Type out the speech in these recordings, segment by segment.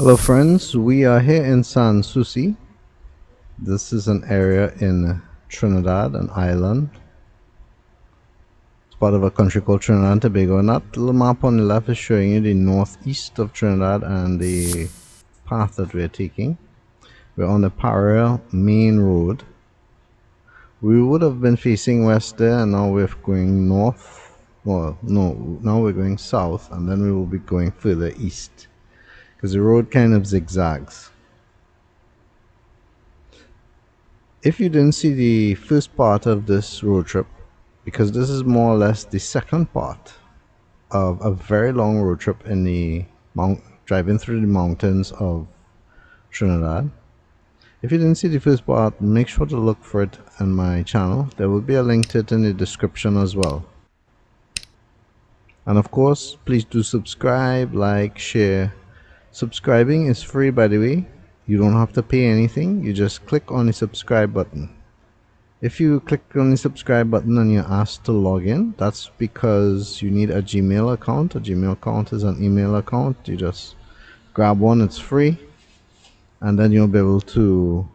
Hello friends, we are here in Souci. This is an area in Trinidad, an island. It's part of a country called Trinidad and Tobago, and that little map on the left is showing you the northeast of Trinidad and the path that we're taking. We're on the Paria main road. We would have been facing west there, and now we're going north. Well, no, now we're going south, and then we will be going further east because the road kind of zigzags. If you didn't see the first part of this road trip, because this is more or less the second part of a very long road trip in the driving through the mountains of Trinidad. If you didn't see the first part, make sure to look for it on my channel. There will be a link to it in the description as well. And of course, please do subscribe, like, share. Subscribing is free, by the way. You don't have to pay anything. You just click on the subscribe button. If you click on the subscribe button and you're asked to log in, that's because you need a Gmail account. A Gmail account is an email account. You just grab one, it's free, and then you'll be able to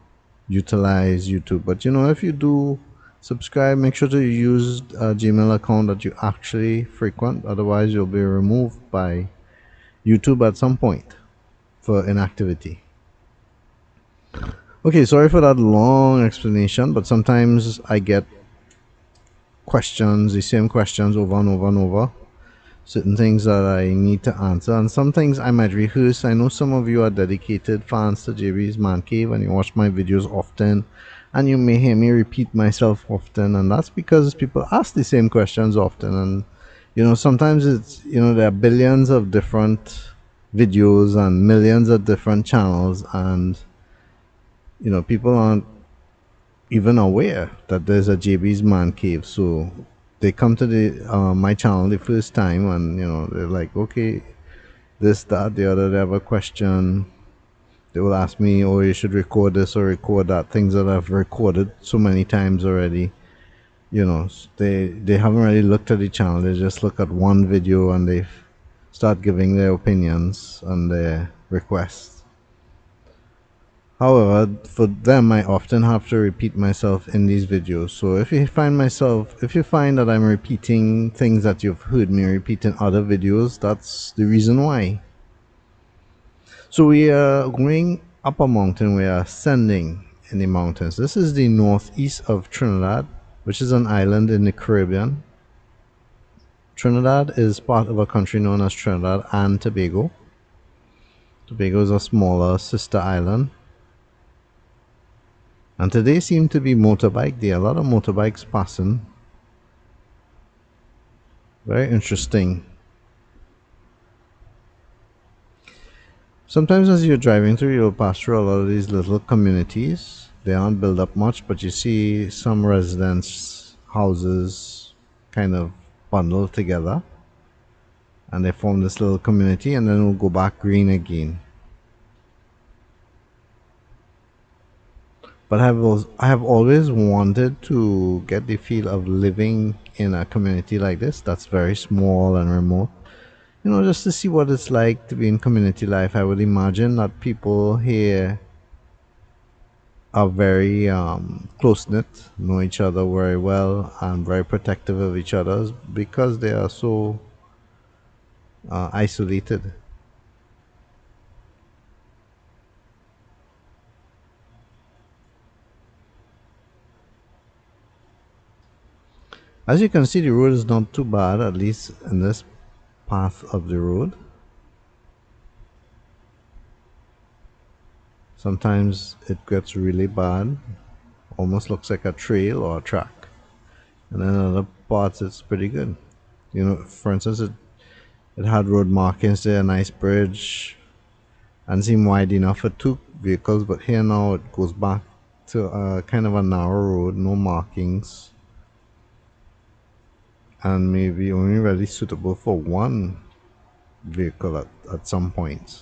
utilize YouTube. But you know, if you do subscribe, make sure to use a Gmail account that you actually frequent. Otherwise, you'll be removed by YouTube at some point for inactivity. Okay, sorry for that long explanation, but sometimes I get questions, the same questions over and over and over. Certain things that I need to answer, and some things I might rehearse. I know some of you are dedicated fans to JB's Man Cave and you watch my videos often, and you may hear me repeat myself often, and that's because people ask the same questions often. And you know, sometimes it's, you know, there are billions of different videos and millions of different channels, and you know, people aren't even aware that there's a JB's Man Cave. So they come to the my channel the first time, and you know, they're like, okay, this, that, the other. They have a question. They will ask me, oh, you should record this or record that. Things that I've recorded so many times already. You know, they haven't really looked at the channel. They just look at one video and they start giving their opinions and their requests. However, for them, I often have to repeat myself in these videos. So if you find that I'm repeating things that you've heard me repeat in other videos, that's the reason why. So we are going up a mountain. We are ascending in the mountains. This is the northeast of Trinidad, which is an island in the Caribbean. Trinidad is part of a country known as Trinidad and Tobago. Tobago is a smaller sister island. And today seemed to be motorbike. There are a lot of motorbikes passing. Very interesting. Sometimes as you're driving through, you'll pass through a lot of these little communities. They aren't built up much, but you see some residence houses kind of bundled together, and they form this little community, and then it'll go back green again. But I have always wanted to get the feel of living in a community like this that's very small and remote. You know, just to see what it's like to be in community life. I would imagine that people here are very close-knit, know each other very well, and very protective of each other because they are so isolated. As you can see, the road is not too bad, at least in this path of the road. Sometimes it gets really bad, almost looks like a trail or a track, and then other parts it's pretty good. You know, for instance, it had road markings there, a nice bridge, and seemed wide enough for two vehicles, but here now it goes back to a kind of a narrow road, no markings, and maybe only really suitable for one vehicle at some points.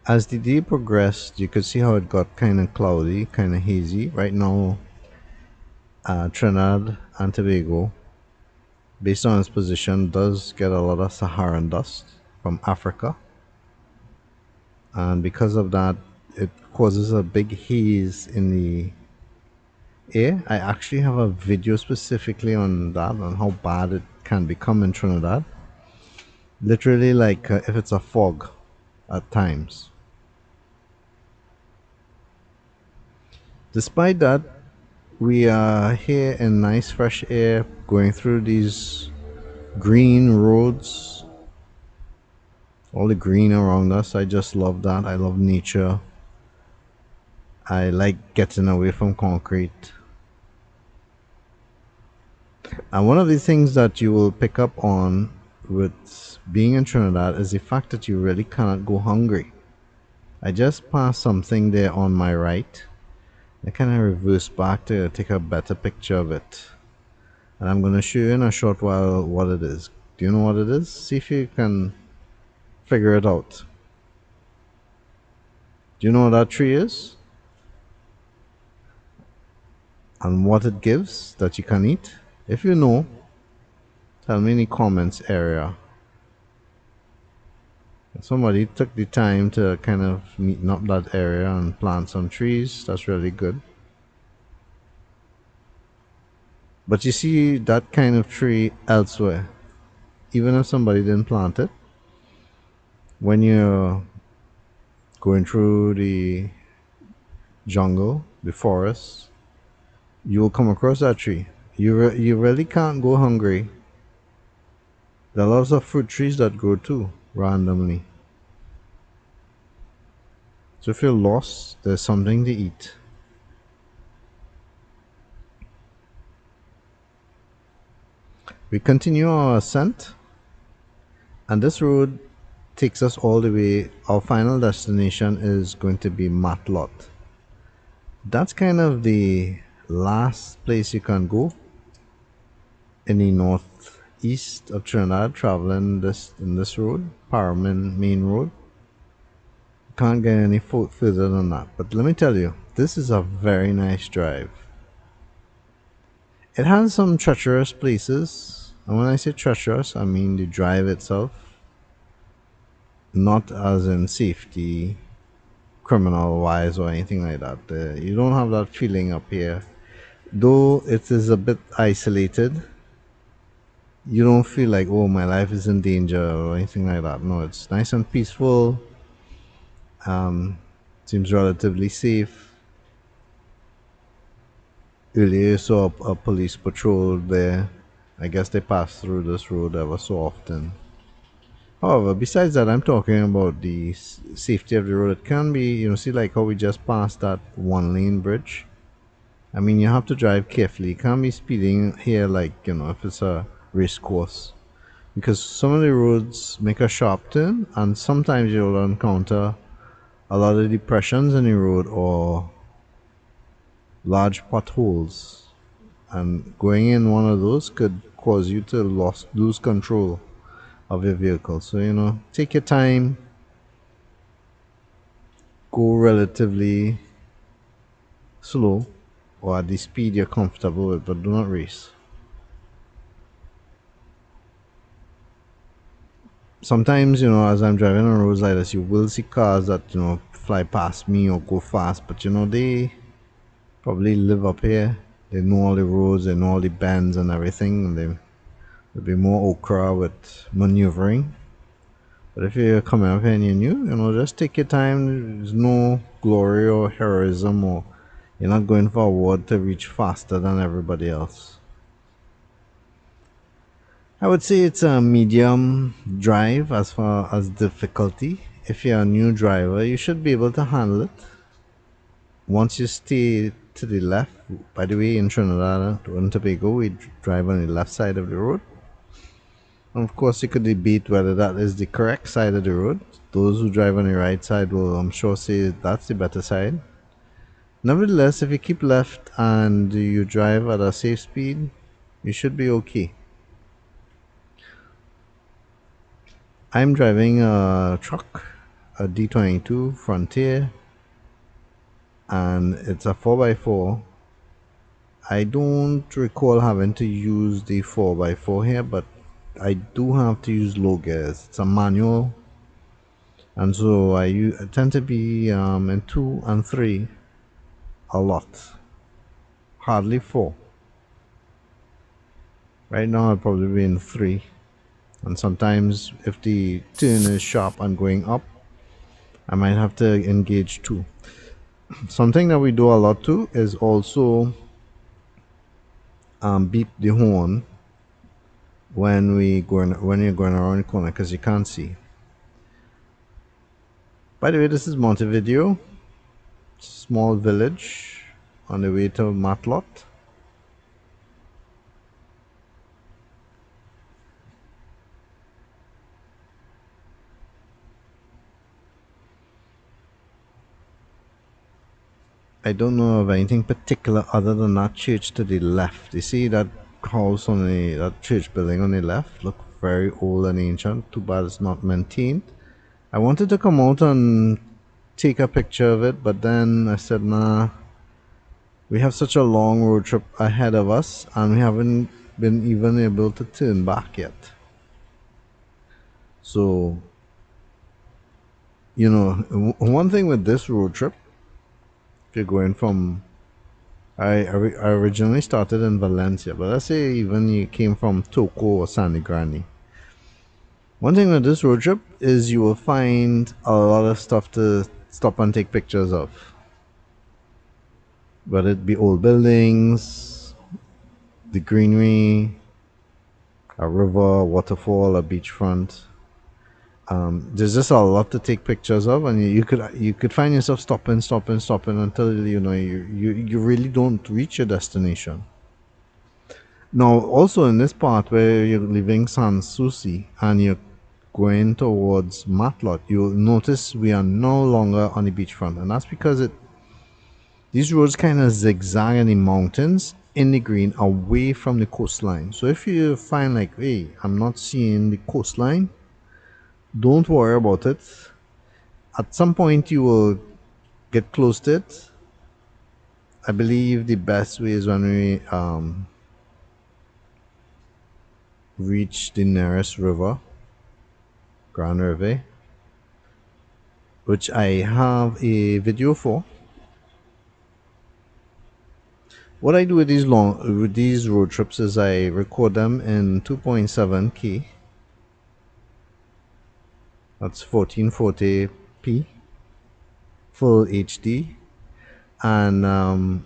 As the day progressed, you could see how it got kind of cloudy, kind of hazy. Right now, Trinidad and Tobago, based on its position, does get a lot of Saharan dust from Africa, and because of that, it causes a big haze in the air. I actually have a video specifically on that, on how bad it can become in Trinidad. Literally, like if it's a fog at times. Despite that, we are here in nice fresh air, going through these green roads, all the green around us. I just love that. I love nature. I like getting away from concrete. And one of the things that you will pick up on with being in Trinidad is the fact that you really cannot go hungry. I just passed something there on my right. I kind of reverse back to take a better picture of it. And I'm going to show you in a short while what it is. Do you know what it is? See if you can figure it out. Do you know what that tree is? And what it gives that you can eat? If you know, tell me in the comments area. Somebody took the time to kind of neaten up that area and plant some trees. That's really good. But you see that kind of tree elsewhere, even if somebody didn't plant it, when you're going through the jungle, the forest, you will come across that tree. You really can't go hungry. There are lots of fruit trees that grow too, randomly. So if you're lost, there's something to eat. We continue our ascent, and this road takes us all the way. Our final destination is going to be Matelot. That's kind of the last place you can go in the northeast of Trinidad, traveling this road, Paria main road. Can't get any further than that. But let me tell you, this is a very nice drive. It has some treacherous places, and when I say treacherous, I mean the drive itself, not as in safety, criminal wise, or anything like that. You don't have that feeling up here. Though it is a bit isolated, you don't feel like, oh, my life is in danger or anything like that. No, it's nice and peaceful. Seems relatively safe. Earlier, saw a police patrol there. I guess they pass through this road ever so often. However, besides that, I'm talking about the safety of the road. It can be, see like how we just passed that one lane bridge. I mean, you have to drive carefully. You can't be speeding here like, if it's a race course. Because some of the roads make a sharp turn, and sometimes you'll encounter a lot of depressions in the road or large potholes. And going in one of those could cause you to lose control of your vehicle. So, take your time, go relatively slow or at the speed you're comfortable with, but do not race. Sometimes, as I'm driving on roads like this, you will see cars that, fly past me or go fast, but, they probably live up here. They know all the roads, they know all the bends and everything, and they'll be more okra with maneuvering. But if you're coming up here and you're new, just take your time. There's no glory or heroism, or you're not going for a award to reach faster than everybody else. I would say it's a medium drive as far as difficulty. If you're a new driver, you should be able to handle it. Once you stay to the left, by the way, in Trinidad and Tobago, we drive on the left side of the road. And of course, you could debate whether that is the correct side of the road. Those who drive on the right side will, I'm sure, say that's the better side. Nevertheless, if you keep left and you drive at a safe speed, you should be okay. I'm driving a truck, a D22 Frontier, and it's a 4x4. I don't recall having to use the 4x4 here, but I do have to use low gears. It's a manual, and so I tend to be in 2 and 3 a lot, hardly 4. Right now I'll probably be in 3, and sometimes if the turn is sharp and going up, I might have to engage 2. Something that we do a lot too is also beep the horn when you're going around the corner because you can't see. By the way, this is Monte video, small village on the way to Matelot. I don't know of anything particular other than that church to the left. You see that house on that church building on the left? Look very old and ancient. Too bad it's not maintained. I wanted to come out and take a picture of it, but then I said, nah, we have such a long road trip ahead of us and we haven't been even able to turn back yet. So, one thing with this road trip, if you're going from, I originally started in Valencia, but let's say even you came from Toco or San Grande. One thing with this road trip is you will find a lot of stuff to stop and take pictures of. Whether it be old buildings, the greenery, a river, a waterfall, a beachfront. There's just a lot to take pictures of, and you could find yourself stopping until you really don't reach your destination. Now, also in this part where you're leaving Souci and you're going towards Matelot, you'll notice we are no longer on the beachfront, and that's because these roads kind of zigzag in the mountains in the green away from the coastline. So if you find like, hey, I'm not seeing the coastline, don't worry about it. At some point you will get close to it. I believe the best way is when we reach the nearest river, Grande Riviere, which I have a video for. What I do with these road trips is I record them in 2.7K. That's 1440p, full HD, and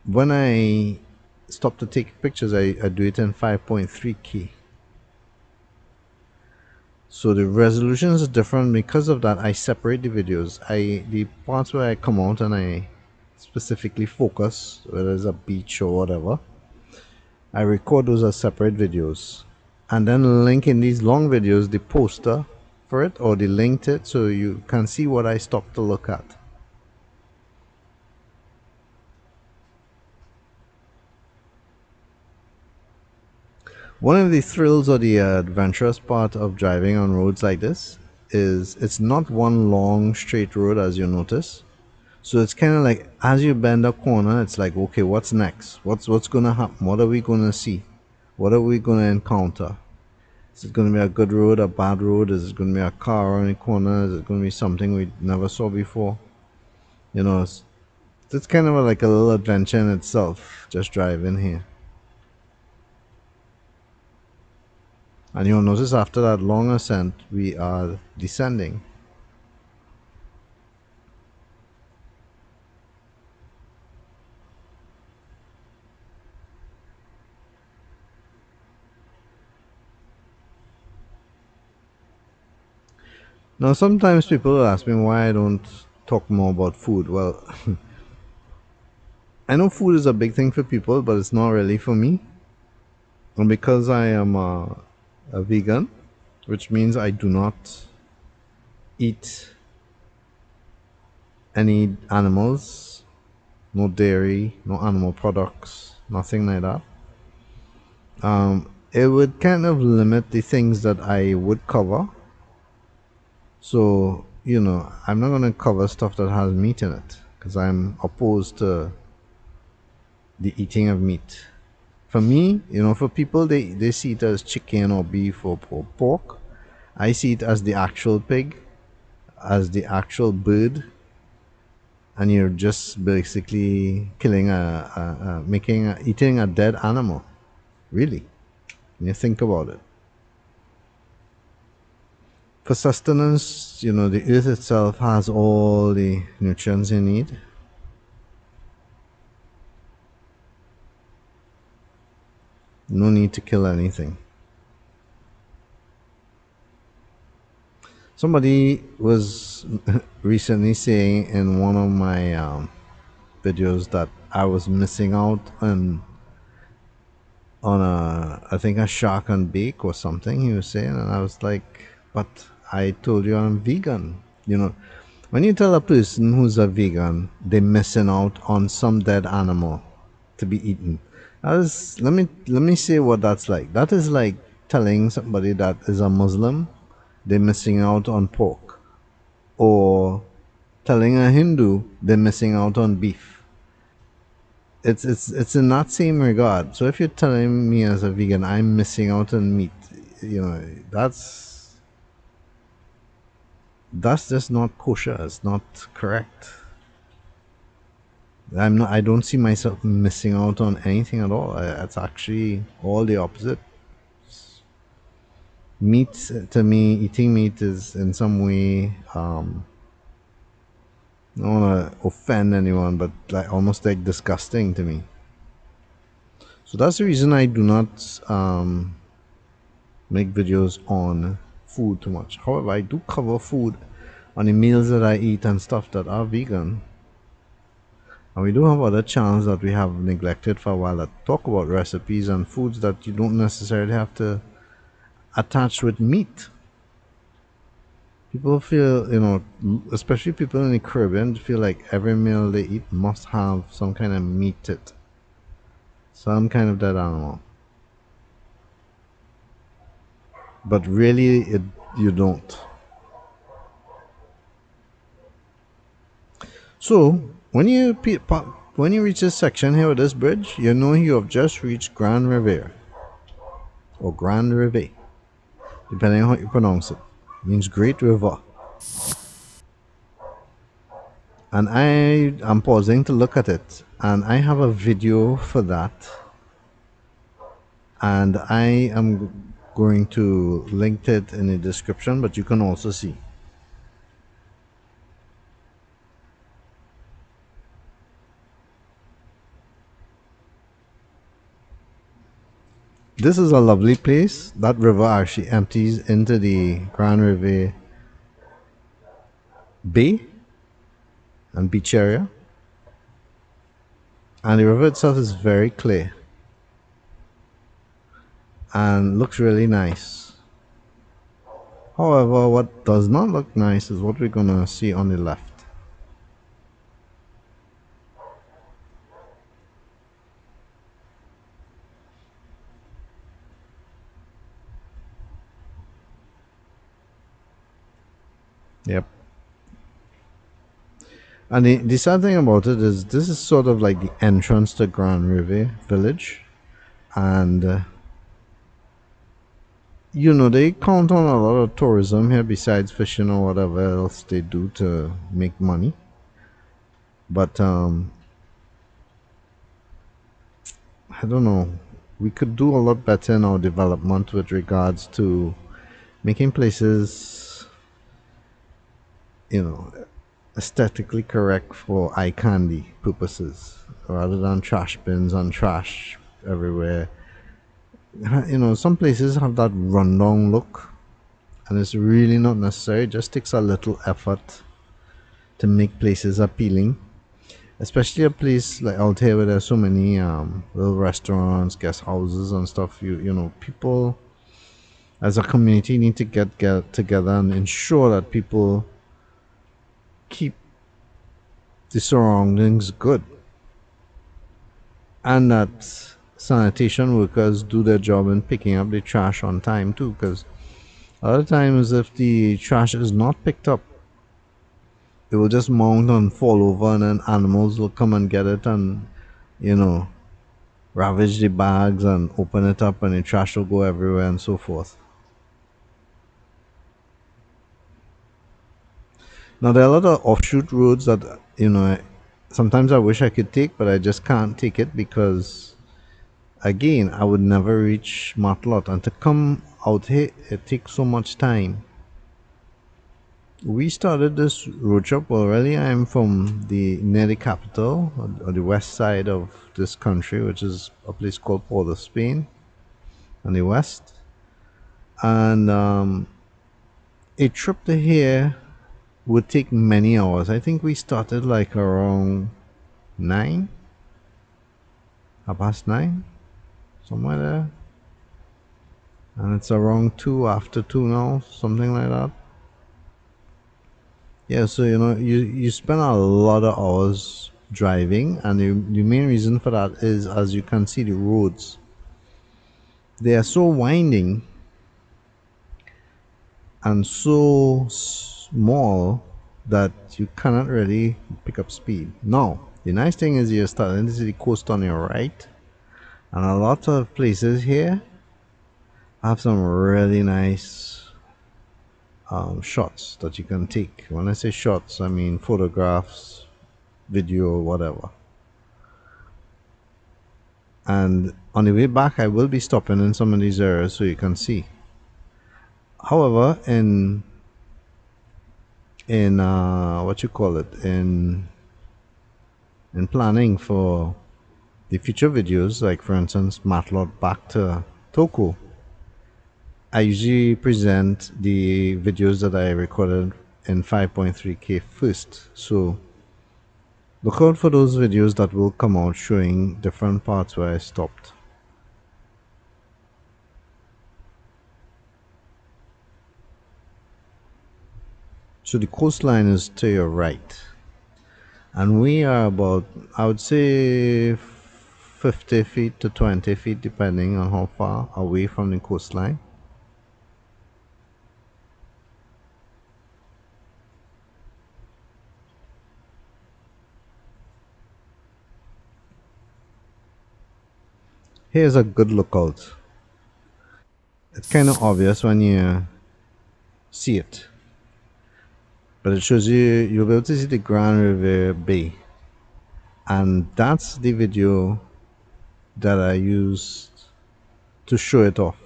when I stop to take pictures, I do it in 5.3K. So the resolution is different. Because of that, I separate the videos. The parts where I come out and I specifically focus, whether it's a beach or whatever, I record those as separate videos, and then link in these long videos the poster for it or the link to it so you can see what I stop to look at. One of the thrills or the adventurous part of driving on roads like this is it's not one long straight road, as you notice. So it's kind of like as you bend a corner, it's like, okay, what's next? What's gonna happen? What are we gonna see? What are we gonna encounter? Is it gonna be a good road, a bad road? Is it gonna be a car around the corner? Is it gonna be something we never saw before? It's kind of like a little adventure in itself, just driving here. And you'll notice after that long ascent, we are descending. Now, sometimes people will ask me why I don't talk more about food. Well, I know food is a big thing for people, but it's not really for me. And because I am a vegan, which means I do not eat any animals, no dairy, no animal products, nothing like that. It would kind of limit the things that I would cover. So, I'm not going to cover stuff that has meat in it because I'm opposed to the eating of meat. For me, for people, they see it as chicken or beef or pork. I see it as the actual pig, as the actual bird, and you're just basically killing eating a dead animal. Really, when you think about it. For sustenance, the earth itself has all the nutrients you need. No need to kill anything. Somebody was recently saying in one of my videos that I was missing out on I think a shark and bake or something. He was saying, and I was like, but I told you I'm vegan. When you tell a person who's a vegan, they're missing out on some dead animal to be eaten. Let me say what that's like. That is like telling somebody that is a Muslim they're missing out on pork, or telling a Hindu they're missing out on beef. It's in that same regard. So if you're telling me as a vegan I'm missing out on meat, that's just not kosher. It's not correct. I don't see myself missing out on anything at all. It's actually all the opposite. Meat, to me, eating meat is in some way, I don't want to offend anyone, but like almost like disgusting to me. So that's the reason I do not make videos on food too much. However, I do cover food on the meals that I eat and stuff that are vegan. And we do have other channels that we have neglected for a while that talk about recipes and foods that you don't necessarily have to attach with meat. People feel, especially people in the Caribbean, feel like every meal they eat must have some kind of meat in it, some kind of dead animal. But really, you don't. So when you reach this section here with this bridge, you know you have just reached Grande Riviere or Grande Riviere, depending on how you pronounce it. It means Great River. And I am pausing to look at it, and I have a video for that, and I am going to link it in the description, but you can also see. This is a lovely place. That river actually empties into the Grande Riviere Bay and beach area. And the river itself is very clear and looks really nice. However, what does not look nice is what we're gonna see on the left. Yep. And the sad thing about it is this is sort of like the entrance to Grande Riviere Village. And they count on a lot of tourism here besides fishing or whatever else they do to make money. But I don't know. We could do a lot better in our development with regards to making places, aesthetically correct for eye candy purposes rather than trash bins and trash everywhere. Some places have that rundown look, and it's really not necessary. It just takes a little effort to make places appealing, especially a place like out here where there's so many little restaurants, guest houses and stuff. People as a community need to get together and ensure that people keep the surroundings good, and that sanitation workers do their job in picking up the trash on time too, because other times if the trash is not picked up, it will just mount and fall over, and then animals will come and get it, and you know ravage the bags and open it up and the trash will go everywhere and so forth. Now there are a lot of offshoot roads that sometimes I wish I could take, but I just can't take it because again I would never reach Matelot, and to come out here it takes so much time. We started this road trip already. I'm from the near the capital or the west side of this country, which is a place called Port of Spain on the west. And a trip to here would take many hours. I think we started like around 9, past 9, somewhere there. And it's around 2 after 2 now, something like that. Yeah, so you spend a lot of hours driving, and the main reason for that is, as you can see, the roads. They are so winding and so small that you cannot really pick up speed. Now, the nice thing is you're starting to see the coast on your right, and a lot of places here have some really nice shots that you can take. When I say shots, I mean photographs, video, whatever. And on the way back, I will be stopping in some of these areas so you can see. However, in what you call it, in planning for the future videos, like for instance Matelot back to Toko, I usually present the videos that I recorded in 5.3K first. So look out for those videos that will come out showing different parts where I stopped. So the coastline is to your right, and we are about, I would say, 50 feet to 20 feet depending on how far away from the coastline. Here's a good lookout. It's kind of obvious when you see it, but it shows you'll be able to see the Grande Riviere Bay, and that's the video that I used to show it off.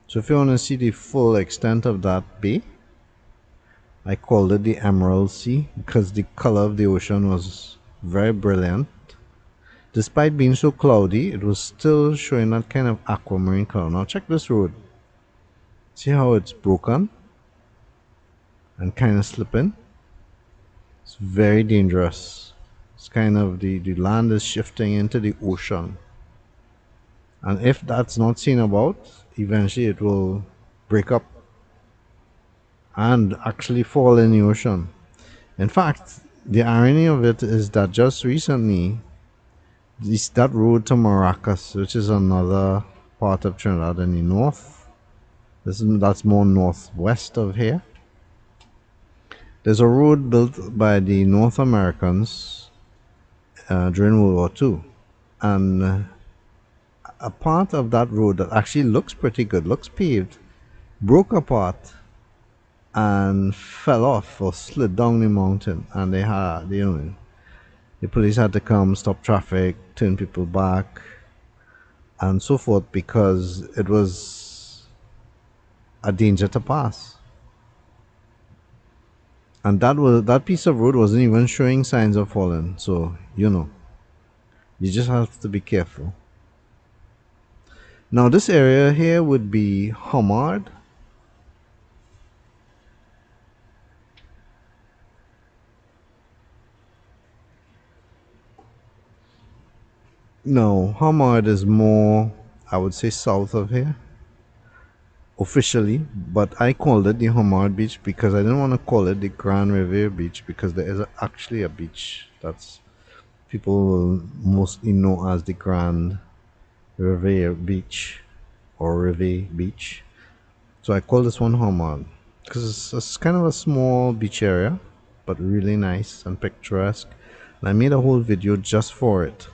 So if you want to see the full extent of that bay, I called it the Emerald Sea because the color of the ocean was very brilliant. Despite being so cloudy, it was still showing that kind of aquamarine color. Now check this road. See how it's broken and kind of slipping? It's very dangerous. It's kind of the land is shifting into the ocean. And if that's not seen about, eventually it will break up and actually fall in the ocean. In fact, the irony of it is that just recently, that road to Maracas, which is another part of Trinidad in the north, that's more northwest of here. There's a road built by the North Americans during World War II, and a part of that road that actually looks pretty good, looks paved, broke apart and fell off or slid down the mountain, and the police had to come, stop traffic, turn people back, and so forth because it was a danger to pass. And that piece of road wasn't even showing signs of falling, so you just have to be careful. Now this area here would be Homard. No, Homard is more, I would say, south of here officially, but I called it the Homard Beach because I didn't want to call it the Grande Riviere Beach because there is actually a beach that's people will mostly know as the Grande Riviere Beach or Riviere Beach. So I call this one Homard because it's kind of a small beach area, but really nice and picturesque. And I made a whole video just for it.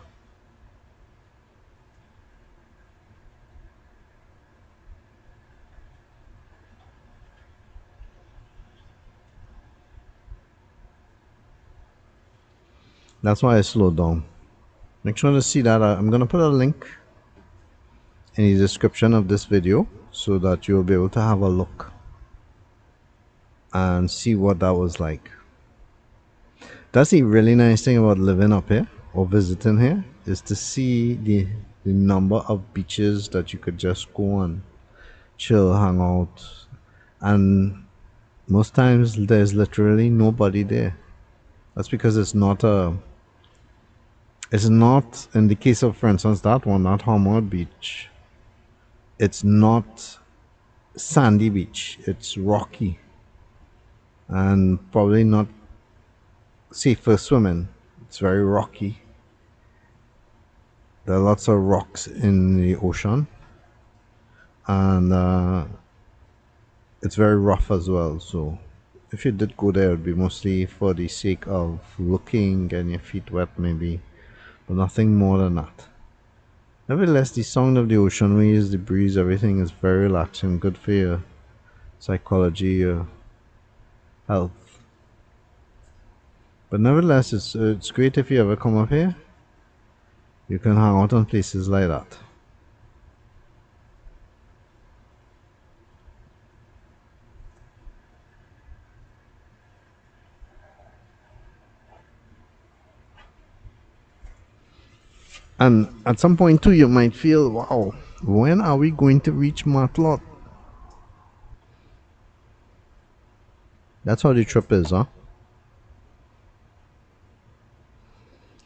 That's why I slowed down. Make sure to see that. I'm going to put a link in the description of this video so that you'll be able to have a look and see what that was like. That's the really nice thing about living up here or visiting here, is to see the number of beaches that you could just go and chill, hang out, and most times there's literally nobody there. That's because it's not in the case of, for instance, that one, that Homard Beach, it's not sandy beach, it's rocky and probably not safe for swimming. It's very rocky. There are lots of rocks in the ocean, and it's very rough as well. So if you did go there, it would be mostly for the sake of looking, getting your feet wet maybe, but nothing more than that. Nevertheless, the sound of the ocean waves, the breeze, everything is very relaxing, good for your psychology, your health. But nevertheless, it's great if you ever come up here. You can hang out on places like that. And at some point too, you might feel, wow, when are we going to reach Matelot? That's how the trip is, huh?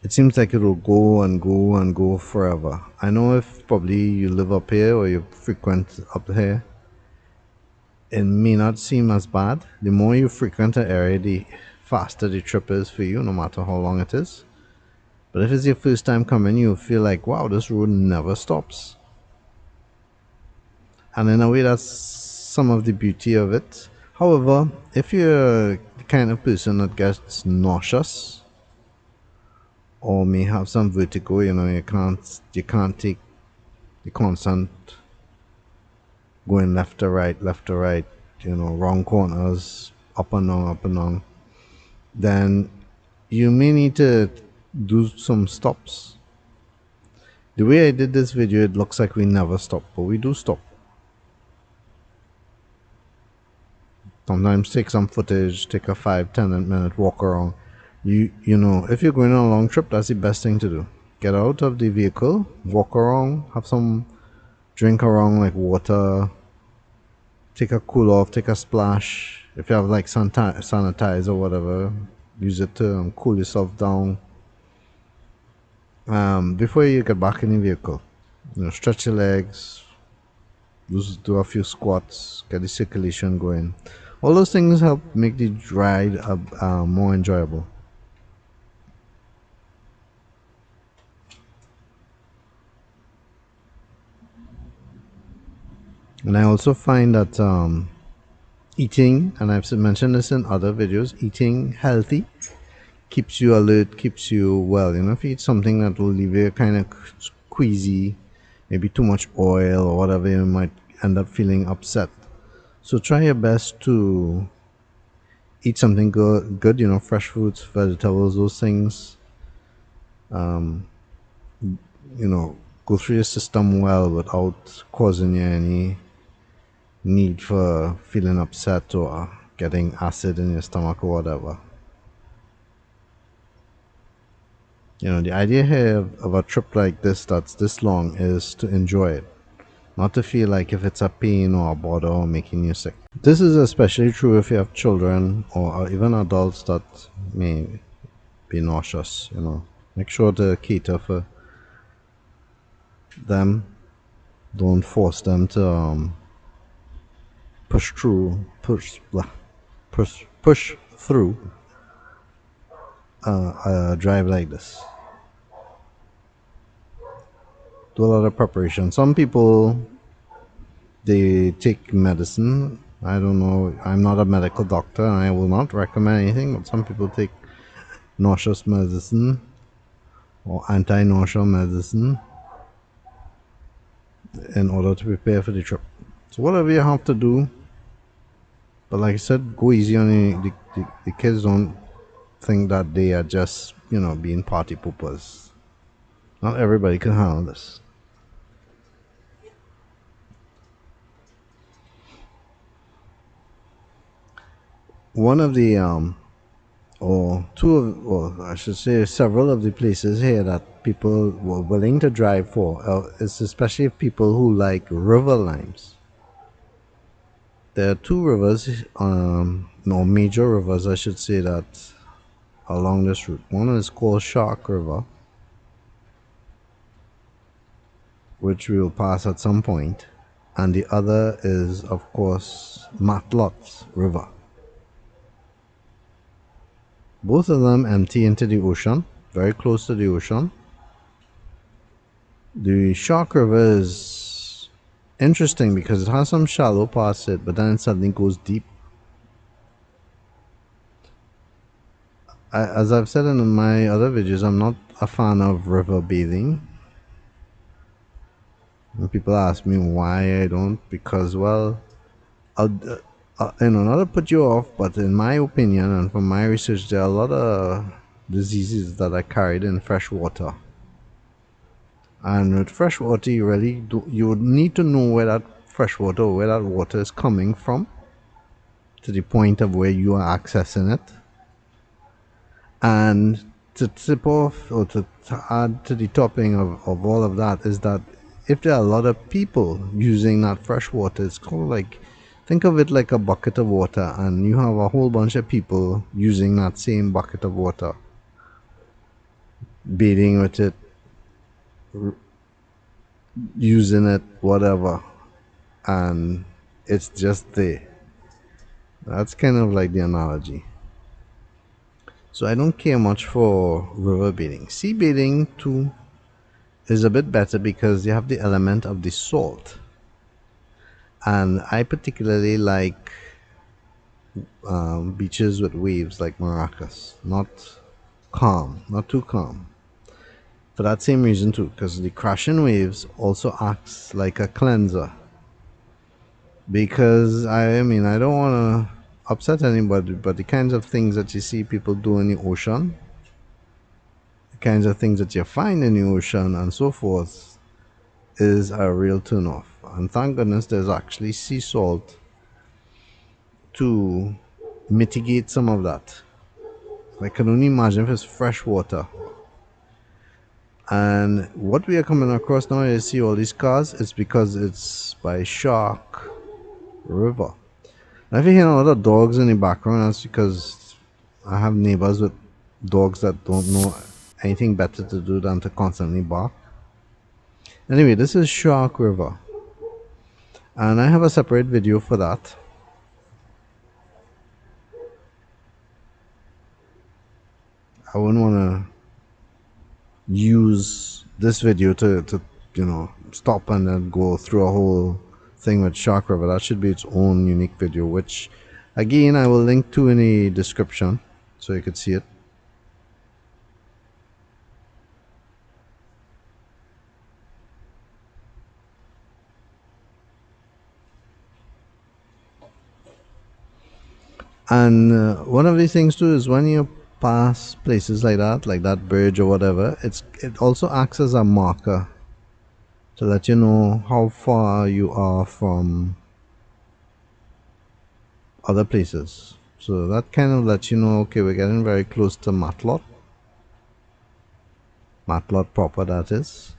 It seems like it will go and go and go forever. I know if probably you live up here or you frequent up here, it may not seem as bad. The more you frequent an area, the faster the trip is for you, no matter how long it is. But if it's your first time coming, you feel like, wow, this road never stops. And in a way, that's some of the beauty of it. However, if you're the kind of person that gets nauseous or may have some vertigo, you can't take the constant going left to right, wrong corners, up and down, then you may need to do some stops. The way I did this video, it looks like we never stop, but we do stop. Sometimes take some footage, take a 5-10 minute walk around. If you're going on a long trip, that's the best thing to do. Get out of the vehicle, walk around, have some drink around, like water, take a cool off, take a splash. If you have like sanitizer or whatever, use it to cool yourself down before you get back in the vehicle. Stretch your legs, do a few squats, get the circulation going. All those things help make the ride more enjoyable. And I also find that eating, and I've mentioned this in other videos, eating healthy keeps you alert, keeps you well. If you eat something that will leave you kind of queasy, maybe too much oil or whatever, you might end up feeling upset. So try your best to eat something good, fresh fruits, vegetables, those things. Go through your system well without causing you any need for feeling upset or getting acid in your stomach or whatever. The idea here of a trip like this that's this long is to enjoy it, not to feel like if it's a pain or a bother or making you sick. This is especially true if you have children or even adults that may be nauseous. Make sure to cater for them. Don't force them to push through a drive like this. Do a lot of preparation. Some people, they take medicine. I don't know, I'm not a medical doctor and I will not recommend anything, but some people take nauseous medicine or anti-nausea medicine in order to prepare for the trip. So whatever you have to do, but like I said, go easy on the kids. Don't think that they are just, being party poopers. Not everybody can handle this. One of the or two of, or I should say several of the places here that people were willing to drive for is especially people who like river limes. There are two rivers, no, major rivers I should say, that along this route. One is called Shark River, which we will pass at some point, and the other is of course Matelot River. Both of them empty into the ocean, very close to the ocean. The Shark River is interesting because it has some shallow parts to it, but then it suddenly goes deep. As I've said in my other videos, I'm not a fan of river bathing. And people ask me why I don't, because, well, not to put you off, but in my opinion and from my research, there are a lot of diseases that are carried in fresh water. And with fresh water, you would need to know where that water is coming from, to the point of where you are accessing it. And to tip off, or to add to the topping of all of that, is that if there are a lot of people using that fresh water, it's called like, think of it like a bucket of water, and you have a whole bunch of people using that same bucket of water, bathing with it, using it, whatever, and it's just there. That's kind of like the analogy. So I don't care much for river bathing. Sea bathing too is a bit better because you have the element of the salt, and I particularly like beaches with waves like Maracas, not too calm. For that same reason too, because the crashing waves also acts like a cleanser. Because I mean, I don't want to upset anybody, but the kinds of things that you see people do in the ocean, the kinds of things that you find in the ocean and so forth, is a real turn off. And thank goodness there's actually sea salt to mitigate some of that. I can only imagine if it's fresh water. And what we are coming across now, you see all these cars, it's because it's by Shark River. Now if you hear a lot of dogs in the background, that's because I have neighbors with dogs that don't know anything better to do than to constantly bark. Anyway, this is Shark River, and I have a separate video for that. I wouldn't want to use this video to stop and then go through a whole thing with Shark River. That should be its own unique video, which again I will link to in the description so you could see it. And one of these things too is when you pass places like that bridge or whatever, it also acts as a marker to let you know how far you are from other places. So that kind of lets you know, okay, we're getting very close to Matelot proper, that is.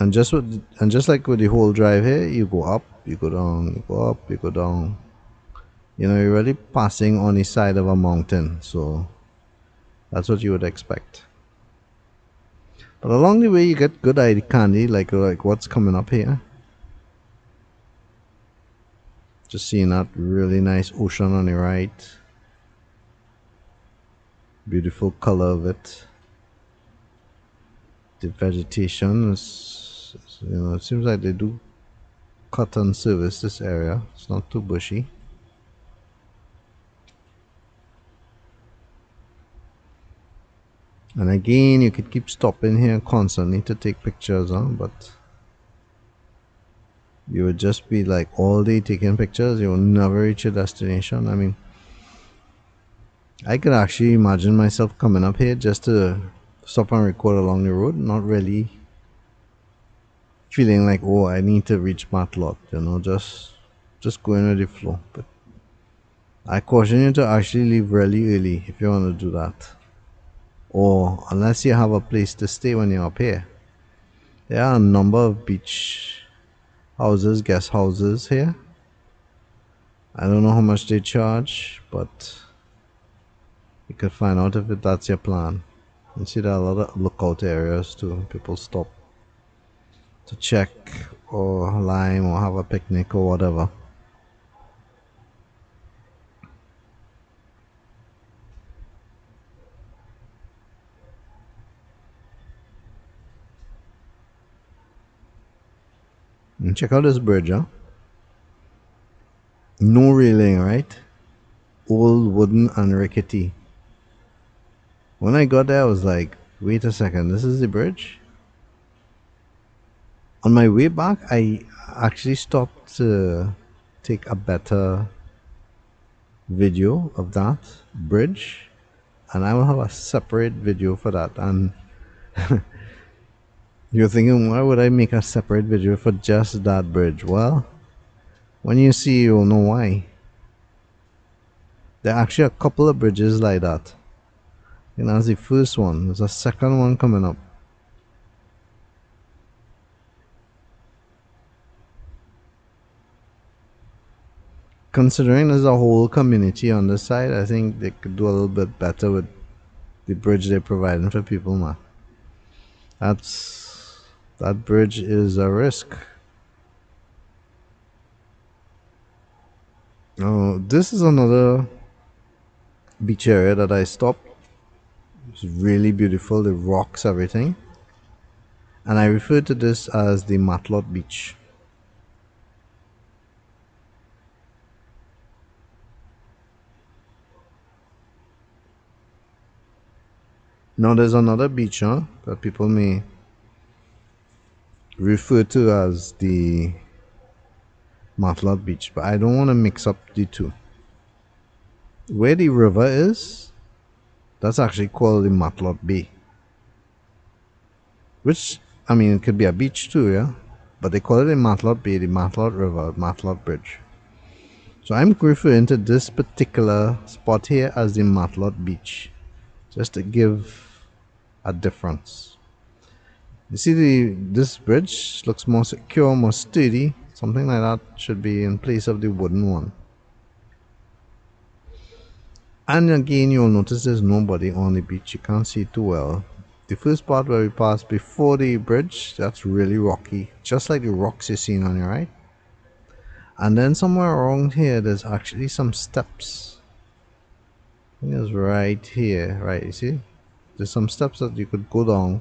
And just like with the whole drive here, you go up, you go down, you go up, you go down. You're really passing on the side of a mountain, so that's what you would expect. But along the way, you get good eye candy, like what's coming up here. Just seeing that really nice ocean on the right. Beautiful color of it. The vegetation is, it seems like they do cut and service this area. It's not too bushy. And again, you could keep stopping here constantly to take pictures, but You would just be like all day taking pictures. You will never reach your destination. I mean, I could actually imagine myself coming up here just to stop and record along the road, not really feeling like, oh, I need to reach Matelot, just going with the flow. But I caution you to actually leave really early if you want to do that. Or unless you have a place to stay when you're up here. There are a number of beach houses, guest houses here. I don't know how much they charge, but you could find out if that's your plan. You see there are a lot of lookout areas too. People stop to check or lime or have a picnic or whatever. And check out this bridge, huh? No railing, right? Old wooden and rickety. When I got there, I was like, wait a second, this is the bridge? On my way back, I actually stopped to take a better video of that bridge, and I will have a separate video for that. And you're thinking, why would I make a separate video for just that bridge? Well, when you see, you'll know why. There are actually a couple of bridges like that. And that's the first one. There's a second one coming up. Considering there's a whole community on this side, I think they could do a little bit better with the bridge they're providing for people, man. That bridge is a risk. Oh, this is another beach area that I stopped. It's really beautiful, the rocks, everything. And I refer to this as the Matelot Beach. Now there's another beach, huh, that people may refer to as the Matelot Beach, but I don't want to mix up the two. Where the river is, that's actually called the Matelot Bay. Which, I mean, it could be a beach too, yeah? But they call it the Matelot Bay, the Matelot River, Matelot Bridge. So I'm referring to this particular spot here as the Matelot Beach, just to give a difference. You see, this bridge looks more secure, more sturdy. Something like that should be in place of the wooden one. And again, you'll notice there's nobody on the beach. You can't see too well. The first part where we passed before the bridge, that's really rocky, just like the rocks you're seeing on your right. And then somewhere around here, there's actually some steps. I think it's right here, right? You see? There's some steps that you could go down.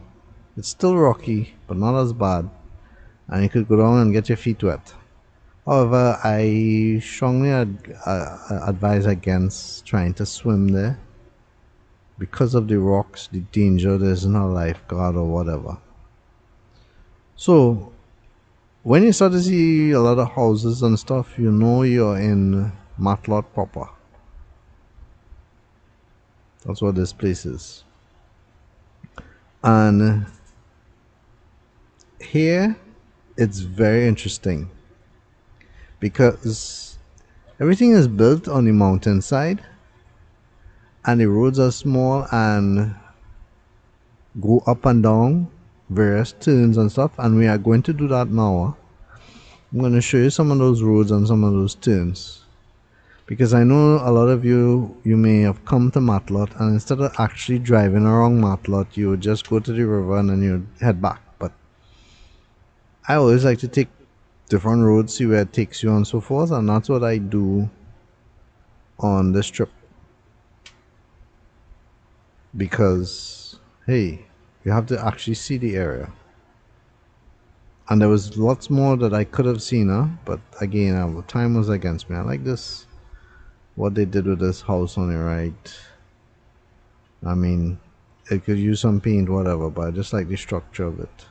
It's still rocky, but not as bad. And you could go down and get your feet wet. However, I strongly advise against trying to swim there. Because of the rocks, the danger, there isn't a lifeguard or whatever. So, when you start to see a lot of houses and stuff, you know you're in Matelot proper. That's what this place is. And here, it's very interesting because everything is built on the mountainside and the roads are small and go up and down various turns and stuff, and we are going to do that now. I'm going to show you some of those roads and some of those turns, because I know a lot of you may have come to Matelot, and instead of actually driving around Matelot, you would just go to the river and then you head back. But I always like to take different roads, see where it takes you and so forth, and that's what I do on this trip. Because hey, you have to actually see the area. And there was lots more that I could have seen, but again, time was against me. I like this, what they did with this house on the right. I mean, it could use some paint, whatever, but I just like the structure of it.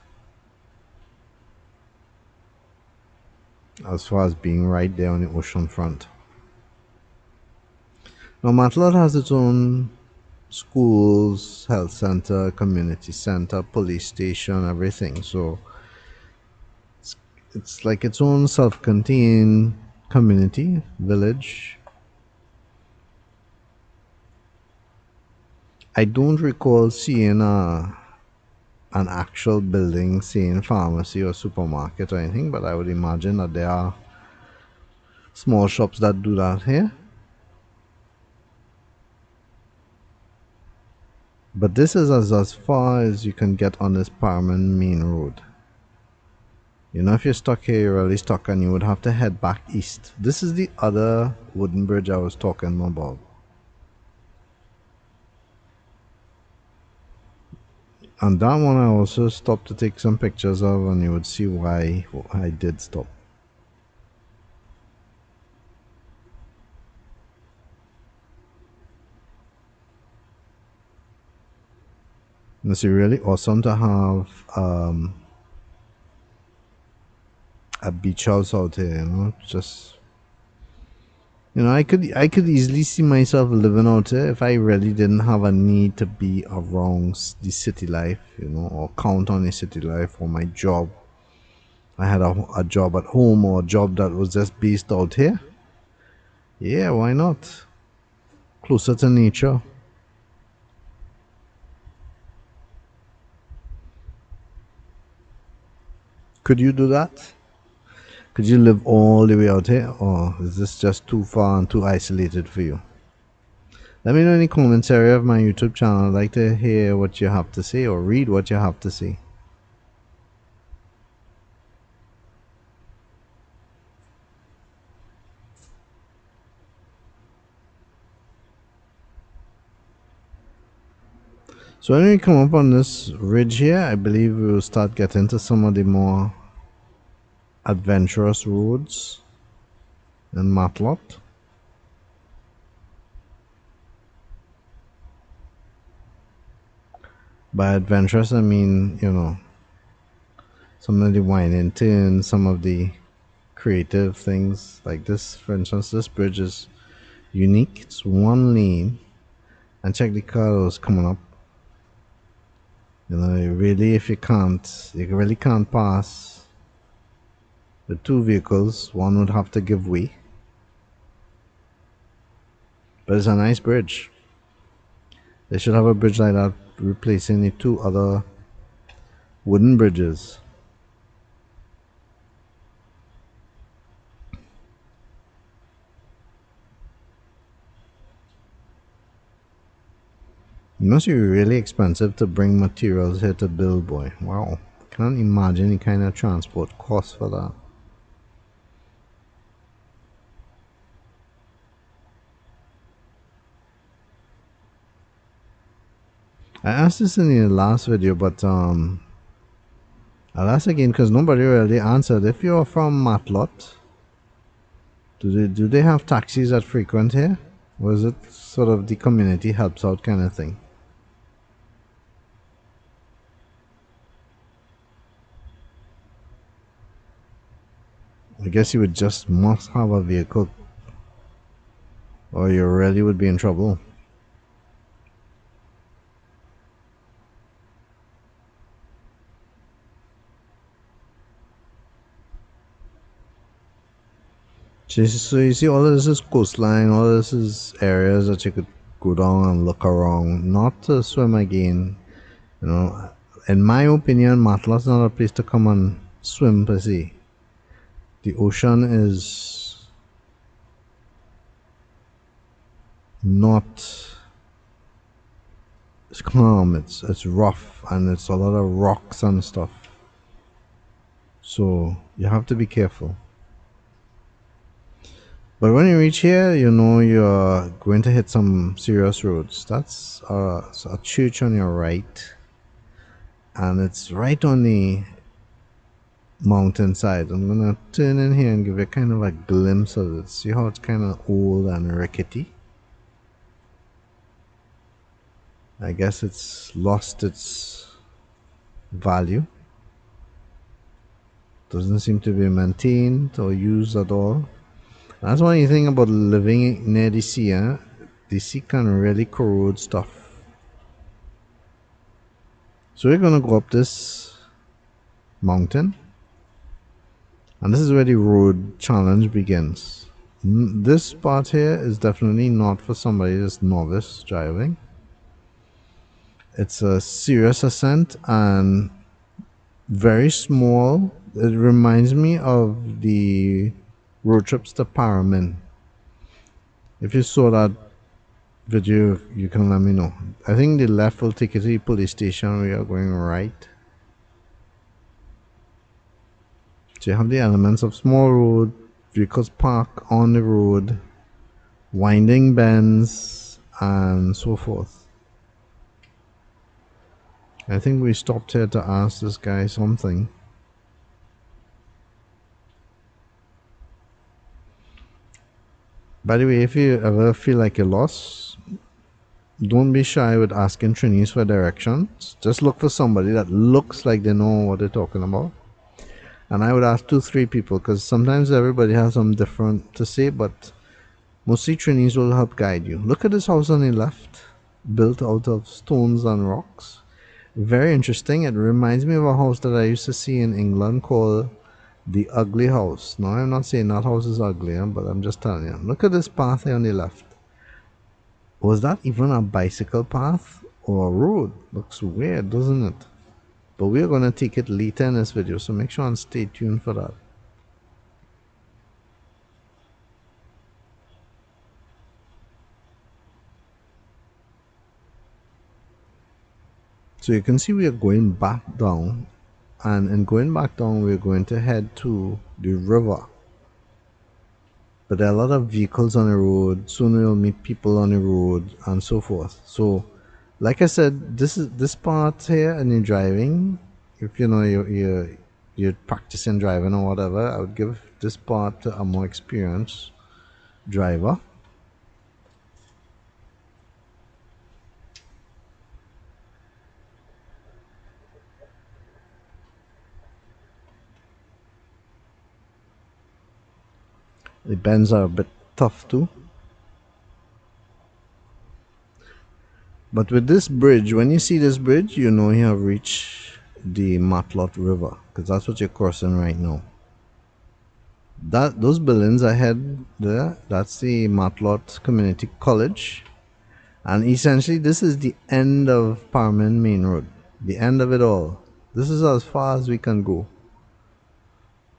as far as being right there on the ocean front. Now, Matelot has its own schools, health center, community center, police station, everything. So it's like its own self-contained community village. I don't recall seeing an actual building, saying pharmacy or supermarket or anything, but I would imagine that there are small shops that do that here. But this is as far as you can get on this Paramount main road. You know, if you're stuck here, you're really stuck and you would have to head back east. This is the other wooden bridge I was talking about. And that one I also stopped to take some pictures of, and you would see why I did stop. And it's really awesome to have a beach house out here, you know, just you know, I could easily see myself living out here if I really didn't have a need to be around the city life, you know, or count on the city life or my job. I had a job at home or a job that was just based out here. Yeah, why not? Closer to nature. Could you do that? Could you live all the way out here, or is this just too far and too isolated for you? Let me know in the comments area of my YouTube channel. I'd like to hear what you have to say or read what you have to say. So when we come up on this ridge here, I believe we will start getting to some of the more adventurous roads in Matelot. By adventurous, I mean, you know, some of the winding turns, some of the creative things like this. For instance, this bridge is unique. It's one lane, and check the cars coming up. You know, you really can't pass with two vehicles. One would have to give way. But it's a nice bridge. They should have a bridge like that replacing the two other wooden bridges. It must be really expensive to bring materials here to build, boy. Wow. Can't imagine the kind of transport costs for that. I asked this in the last video, but I'll ask again because nobody really answered. If you're from Matelot, do they have taxis that frequent here? Or is it sort of the community helps out kind of thing? I guess you would just must have a vehicle or you really would be in trouble. So you see, all of this is coastline, all of this is areas that you could go down and look around, not to swim again. You know, in my opinion, Matelot's not a place to come and swim per se. The ocean is not it's calm, it's rough, and it's a lot of rocks and stuff. So you have to be careful. But when you reach here, you know you're going to hit some serious roads. That's a church on your right, and it's right on the mountainside. I'm gonna turn in here and give you kind of a glimpse of it. See how it's kind of old and rickety? I guess it's lost its value. Doesn't seem to be maintained or used at all. That's one thing about living near the sea. The sea can really corrode stuff. So we're gonna go up this mountain, and this is where the road challenge begins. This part here is definitely not for somebody that's novice driving. It's a serious ascent and very small. It reminds me of the road trips to Paria. If you saw that video, you can let me know. I think the left will take you to the police station. We are going right. So you have the elements of small road, vehicles park on the road, winding bends, and so forth. I think we stopped here to ask this guy something. By the way, if you ever feel like you're lost, don't be shy with asking Trinis for directions. Just look for somebody that looks like they know what they're talking about. And I would ask 2-3 people, because sometimes everybody has something different to say, but mostly Trinis will help guide you. Look at this house on the left, built out of stones and rocks. Very interesting. It reminds me of a house that I used to see in England called the Ugly House. Now, I'm not saying that house is ugly, but I'm just telling you. Look at this path here on the left. Was that even a bicycle path or a road? Looks weird, doesn't it? But we're going to take it later in this video, so make sure and stay tuned for that. So you can see we are going back down, and in going back down we're going to head to the river. But there are a lot of vehicles on the road. Soon we'll meet people on the road and so forth. So like I said, this part here and you're driving, if you know you're practicing driving or whatever, I would give this part to a more experienced driver. The bends are a bit tough too. But with this bridge, when you see this bridge, you know you have reached the Matelot River, because that's what you're crossing right now. Those buildings ahead there, that's the Matelot Community College. And essentially this is the end of Paria Main Road. The end of it all. This is as far as we can go.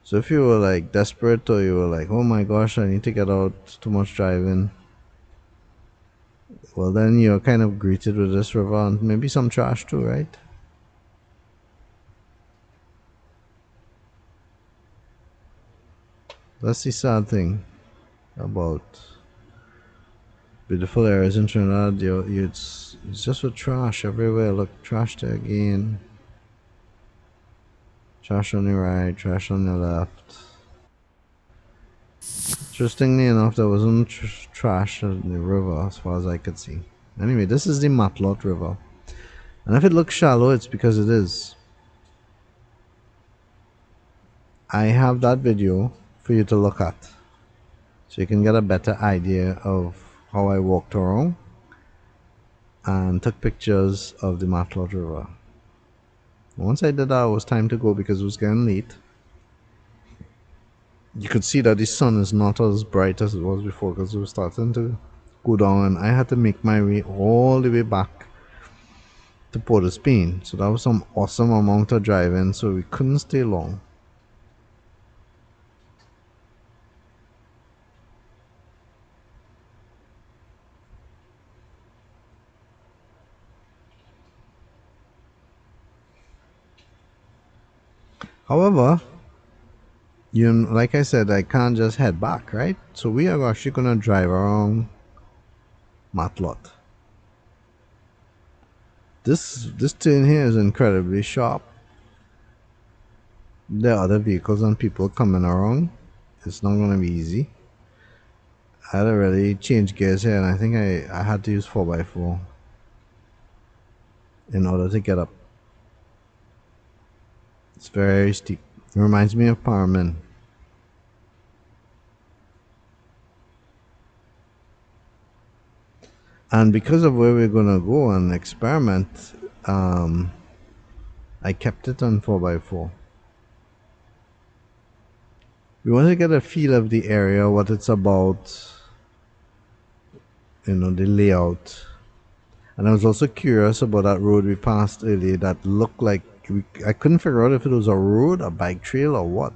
So if you were like desperate, or you were like, oh my gosh, I need to get out, it's too much driving, well then you're kind of greeted with this river and maybe some trash too, right? That's the sad thing about beautiful areas in Trinidad. It's just with trash everywhere. Look, trash there again. Trash on the right, trash on the left. Interestingly enough, there wasn't trash in the river as far as I could see. Anyway, this is the Matelot River. And if it looks shallow, it's because it is. I have that video for you to look at, so you can get a better idea of how I walked around and took pictures of the Matelot River. Once I did that, it was time to go because it was getting late. You could see that the sun is not as bright as it was before because it was starting to go down, and I had to make my way all the way back to Port of Spain. So that was some awesome amount of driving, so we couldn't stay long. However, like I said, I can't just head back, right? So we are actually gonna drive around Matelot. This turn here is incredibly sharp. There are other vehicles and people coming around. It's not gonna be easy. I had to really change gears here, and I think I had to use 4x4 in order to get up. It's very steep. It reminds me of Parman. And because of where we're gonna go and experiment, um, I kept it on 4x4. We want to get a feel of the area, what it's about, the layout. And I was also curious about that road we passed earlier that looked like I couldn't figure out if it was a road, a bike trail, or what.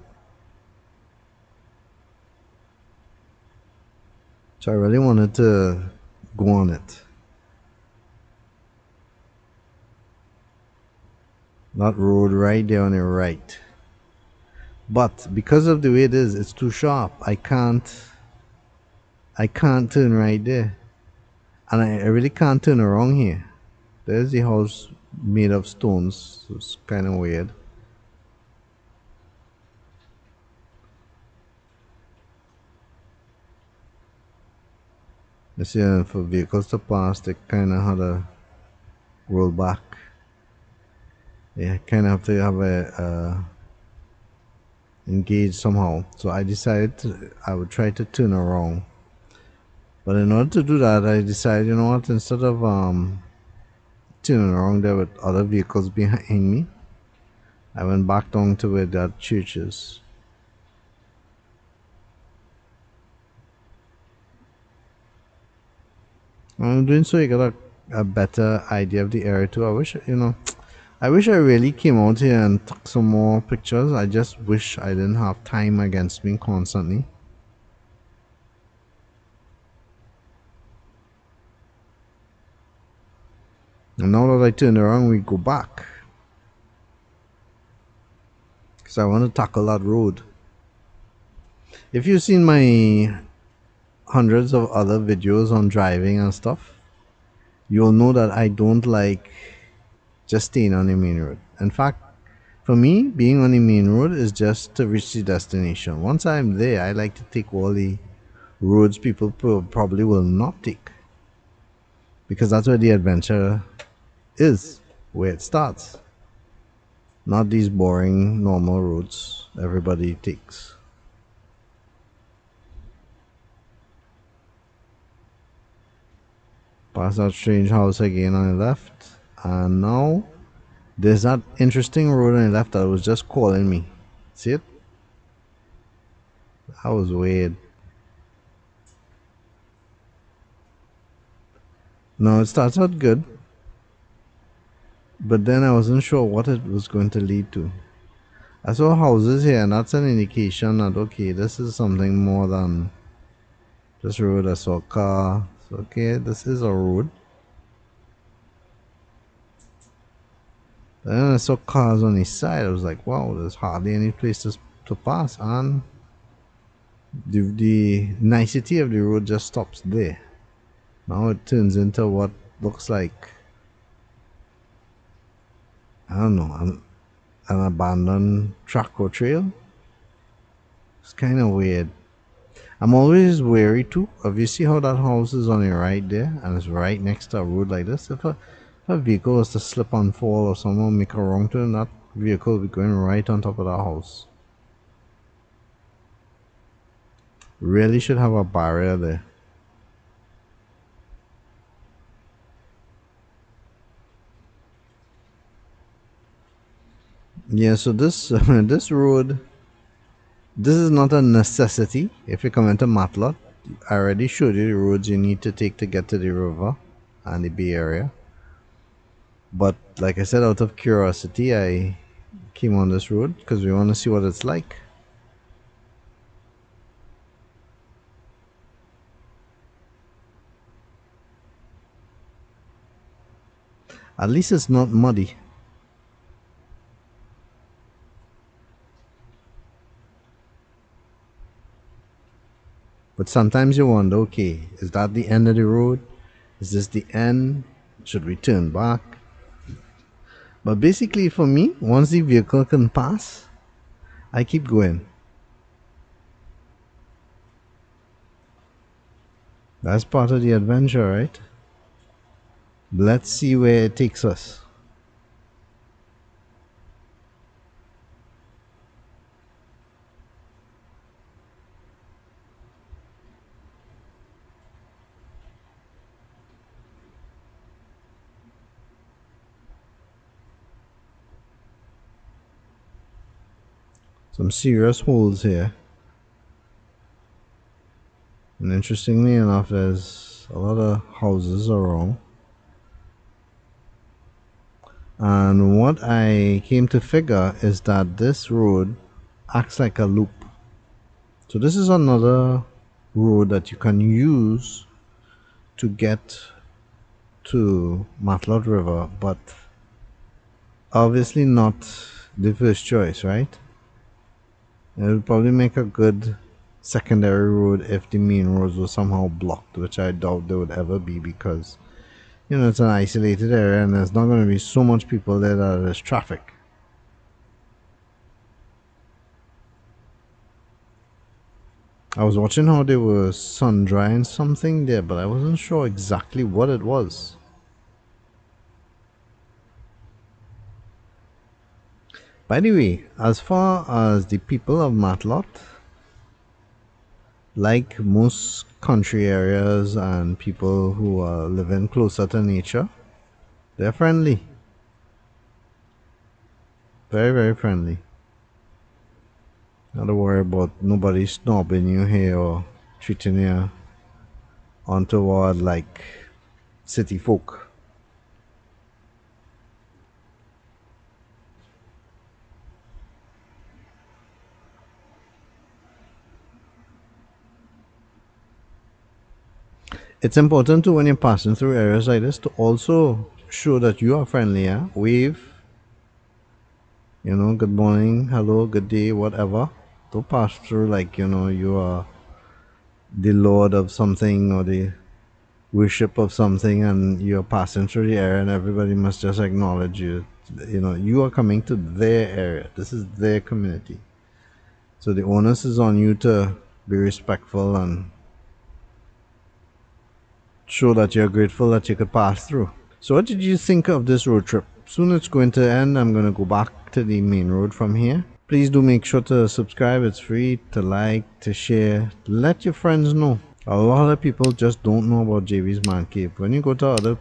So I really wanted to go on it. That road right there on the right. But because of the way it is, it's too sharp. I can't turn right there. And I really can't turn around here. There's the house made of stones. So it's kind of weird. You see, for vehicles to pass, they kind of had to roll back. They kind of have to have a engage somehow. So I decided I would try to turn around. But in order to do that, I decided, you know what, instead of turning around there with other vehicles behind me, I went back down to where that church is. I'm doing so you got a better idea of the area too. I wish I really came out here and took some more pictures. I just wish I didn't have time against me constantly. And now that I turn around, we go back. Because I want to tackle that road. If you've seen my hundreds of other videos on driving and stuff, you'll know that I don't like just staying on the main road. In fact, for me, being on the main road is just to reach the destination. Once I'm there, I like to take all the roads people probably will not take. Because that's where the adventure is, where it starts. Not these boring, normal roads everybody takes. Past that strange house again on the left. And now there's that interesting road on the left that was just calling me. See it? That was weird. No, it starts out good. But then I wasn't sure what it was going to lead to. I saw houses here, and that's an indication that, okay, this is something more than this road. I saw a car. So, okay, this is a road. Then I saw cars on the side. I was like, wow, there's hardly any places to pass. And the nicety of the road just stops there. Now it turns into what looks like, I don't know, an abandoned track or trail. It's kind of weird. I'm always wary too. If you see how that house is on the right there, and it's right next to a road like this, if a vehicle was to slip and fall or someone make a wrong turn, that vehicle will be going right on top of that house. Really should have a barrier there. Yeah, so this this road, this is not a necessity. If you come into Matelot, I already showed you the roads you need to take to get to the river and the Bay Area. But like I said, out of curiosity, I came on this road because we want to see what it's like. At least it's not muddy. But sometimes you wonder, okay, is that the end of the road? Is this the end? Should we turn back? But basically, for me, once the vehicle can pass, I keep going. That's part of the adventure, right? Let's see where it takes us. Some serious holes here. And interestingly enough, there's a lot of houses around. And what I came to figure is that this road acts like a loop. So this is another road that you can use to get to Matelot River, but obviously not the first choice, right? It would probably make a good secondary road if the main roads were somehow blocked, which I doubt they would ever be, because it's an isolated area and there's not going to be so much people there that there's traffic. I was watching how they were sun drying something there, but I wasn't sure exactly what it was. By the way, as far as the people of Matelot, like most country areas and people who are living closer to nature, they're friendly. Very, very friendly. Not to worry about nobody snobbing you here or treating you untoward like city folk. It's important to, when you're passing through areas like this, to also show that you are friendly. Yeah? Wave, good morning, hello, good day, whatever. Don't pass through like you are the lord of something or the worship of something, and you're passing through the area and everybody must just acknowledge you. You are coming to their area. This is their community. So the onus is on you to be respectful and show that you're grateful that you could pass through. So what did you think of this road trip? Soon it's going to end. I'm going to go back to the main road from here. Please do make sure to subscribe. It's free. To like, to share, let your friends know. A lot of people just don't know about JB's Man Cave. When you go to other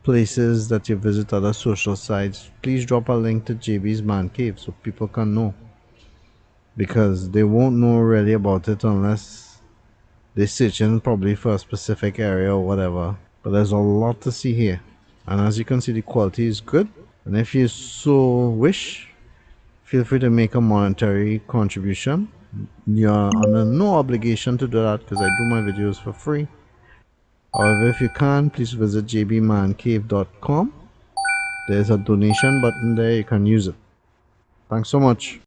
places that you visit, other social sites, please drop a link to JB's Man Cave so people can know, because they won't know really about it unless they're searching probably for a specific area or whatever. But there's a lot to see here, and as you can see, the quality is good. And if you so wish, feel free to make a monetary contribution. You're under no obligation to do that because I do my videos for free. However, if you can, please visit jbmancave.com. There's a donation button there, you can use it. Thanks so much.